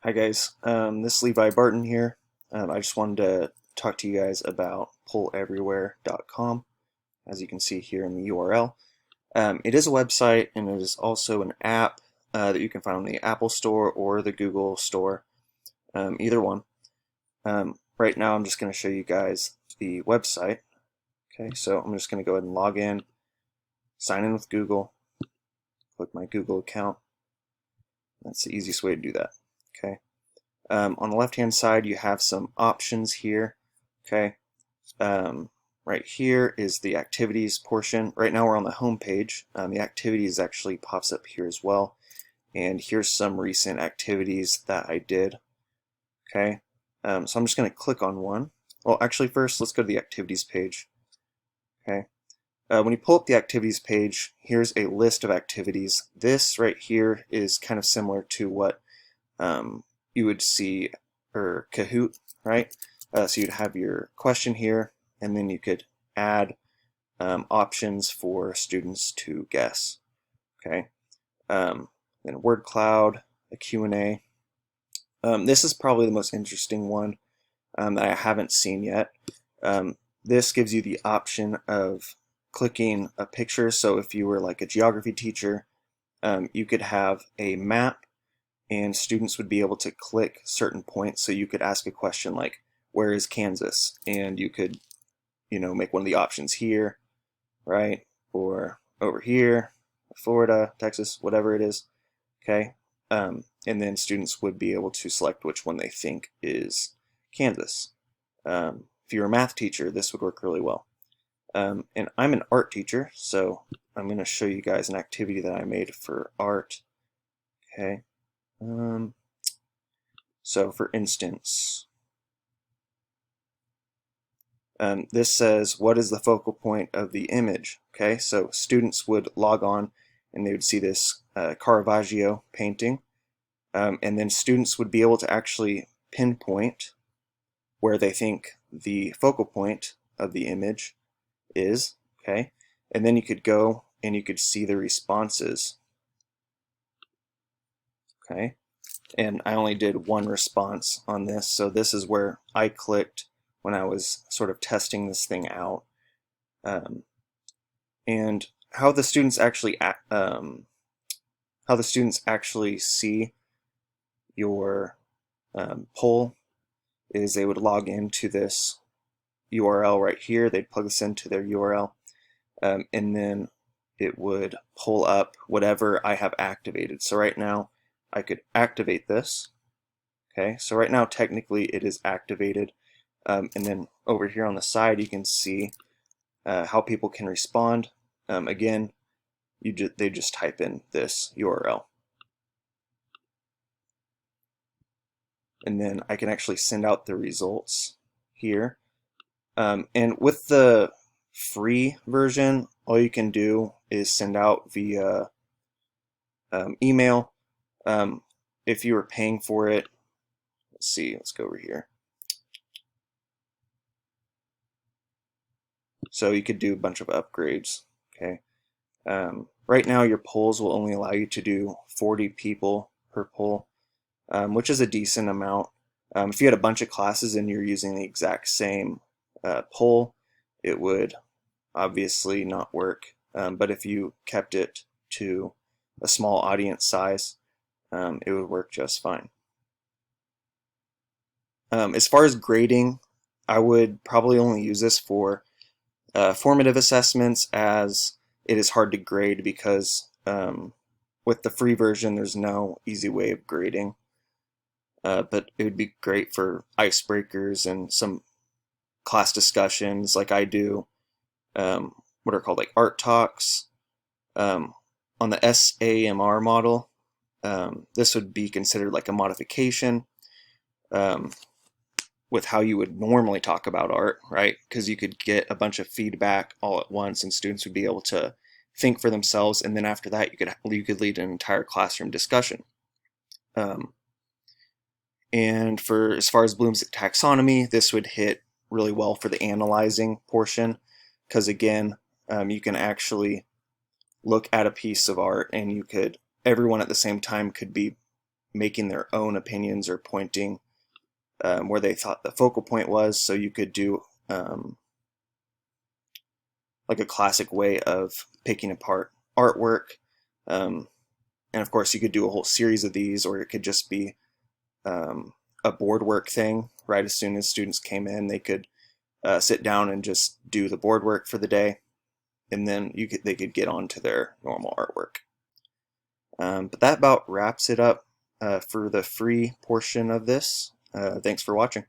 Hi guys, this is Levi Barton here. I just wanted to talk to you guys about polleverywhere.com, as you can see here in the URL. It is a website and it is also an app that you can find on the Apple Store or the Google Store, either one. Right now I'm just going to show you guys the website. Okay, so I'm just going to go ahead and log in, sign in with Google, click my Google account. That's the easiest way to do that. Okay. On the left hand side you have some options here. Okay, right here is the activities portion. Right now we're on the home page. The activities actually pops up here as well, and here's some recent activities that I did. Okay, so I'm just going to click on one. Well, actually first let's go to the activities page. Okay, when you pull up the activities page, here's a list of activities. This right here is kind of similar to what you would see or Kahoot, right? So you'd have your question here, and then you could add options for students to guess. Okay. Then a word cloud, a Q&A. This is probably the most interesting one that I haven't seen yet. This gives you the option of clicking a picture. So if you were like a geography teacher, you could have a map and students would be able to click certain points. So you could ask a question like, where is Kansas? And you could, make one of the options here, right? Or over here, Florida, Texas, whatever it is. Okay. And then students would be able to select which one they think is Kansas. If you're a math teacher, this would work really well. And I'm an art teacher, so I'm going to show you guys an activity that I made for art. Okay. So for instance, this says, what is the focal point of the image? Okay, so students would log on and they would see this Caravaggio painting, and then students would be able to actually pinpoint where they think the focal point of the image is. Okay, and then you could go and you could see the responses. Okay, and I only did one response on this, so this is where I clicked when I was sort of testing this thing out. And how the students actually see your poll is they would log into this URL right here. They'd plug this into their URL, and then it would pull up whatever I have activated. So right now I could activate this. Okay, so right now technically it is activated, and then over here on the side you can see how people can respond. Again, they just type in this URL, and then I can actually send out the results here. And with the free version, all you can do is send out via email. If you were paying for it, let's see, let's go over here. So you could do a bunch of upgrades. Okay. Right now your polls will only allow you to do 40 people per poll, which is a decent amount. If you had a bunch of classes and you're using the exact same poll, it would obviously not work. But if you kept it to a small audience size, it would work just fine. As far as grading, I would probably only use this for formative assessments, as it is hard to grade because with the free version there's no easy way of grading. But it would be great for icebreakers and some class discussions like I do, what are called like art talks. On the SAMR model, this would be considered like a modification with how you would normally talk about art, right? Because you could get a bunch of feedback all at once and students would be able to think for themselves, and then after that you could lead an entire classroom discussion. And for as far as Bloom's taxonomy, this would hit really well for the analyzing portion, because again, you can actually look at a piece of art and everyone at the same time could be making their own opinions or pointing where they thought the focal point was. So you could do like a classic way of picking apart artwork. And of course, you could do a whole series of these, or it could just be a board work thing. Right as soon as students came in, they could sit down and just do the board work for the day, and then they could get on to their normal artwork. But that about wraps it up for the free portion of this. Thanks for watching.